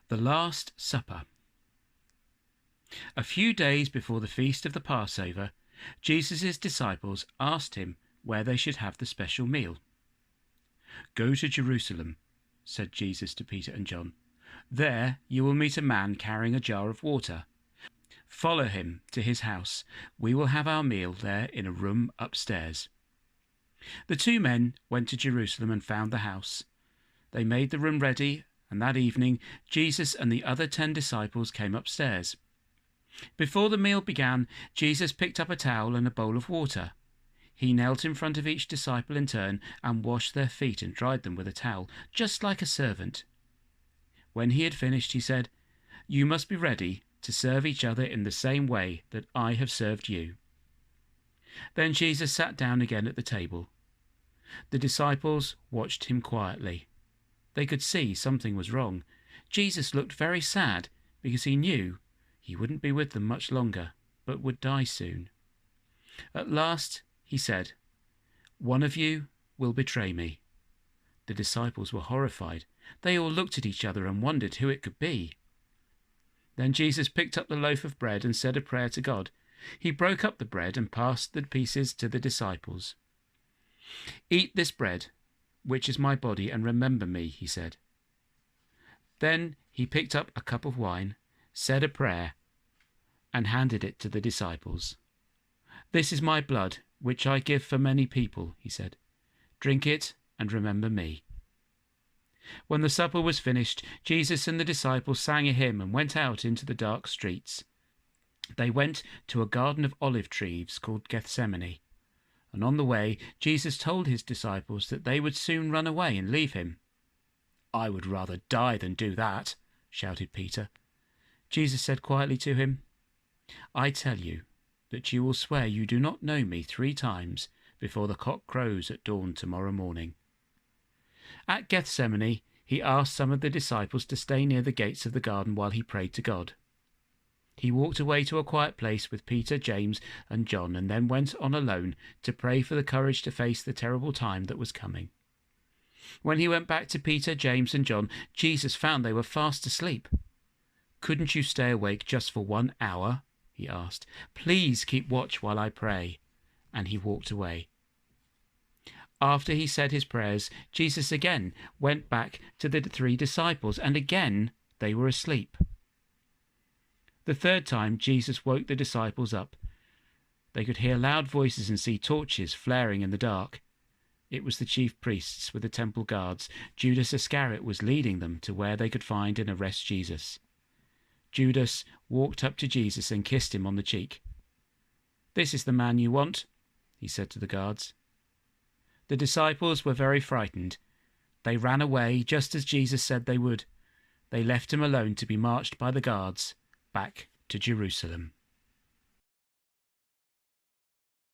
The Last Supper. A few days before the feast of the Passover, Jesus' disciples asked him where they should have the special meal. "Go to Jerusalem," said Jesus to Peter and John. "There you will meet a man carrying a jar of water. Follow him to his house. We will have our meal there in a room upstairs." The two men went to Jerusalem and found the house. They made the room ready, and that evening Jesus and the other 10 disciples came upstairs. Before the meal began, Jesus picked up a towel and a bowl of water. He knelt in front of each disciple in turn and washed their feet and dried them with a towel, just like a servant. When he had finished, he said, "You must be ready to serve each other in the same way that I have served you." Then Jesus sat down again at the table. The disciples watched him quietly. They could see something was wrong. Jesus looked very sad because he knew he wouldn't be with them much longer, but would die soon. At last he said, "One of you will betray me." The disciples were horrified. They all looked at each other and wondered who it could be. Then Jesus picked up the loaf of bread and said a prayer to God. He broke up the bread and passed the pieces to the disciples. "Eat this bread, which is my body, and remember me," he said. Then he picked up a cup of wine, said a prayer, and handed it to the disciples. "This is my blood, which I give for many people," he said. "Drink it and remember me." When the supper was finished, Jesus and the disciples sang a hymn and went out into the dark streets. They went to a garden of olive trees called Gethsemane. And on the way, Jesus told his disciples that they would soon run away and leave him. "I would rather die than do that," shouted Peter. Jesus said quietly to him, "I tell you that you will swear you do not know me 3 times before the cock crows at dawn tomorrow morning." At Gethsemane, he asked some of the disciples to stay near the gates of the garden while he prayed to God. He walked away to a quiet place with Peter, James, and John, and then went on alone to pray for the courage to face the terrible time that was coming. When he went back to Peter, James, and John, Jesus found they were fast asleep. "Couldn't you stay awake just for 1 hour?" he asked. "Please keep watch while I pray." And he walked away. After he said his prayers, Jesus again went back to the 3 disciples, and again they were asleep. The 3rd time, Jesus woke the disciples up. They could hear loud voices and see torches flaring in the dark. It was the chief priests with the temple guards. Judas Iscariot was leading them to where they could find and arrest Jesus. Judas walked up to Jesus and kissed him on the cheek. "This is the man you want," he said to the guards. The disciples were very frightened. They ran away just as Jesus said they would. They left him alone to be marched by the guards back to Jerusalem.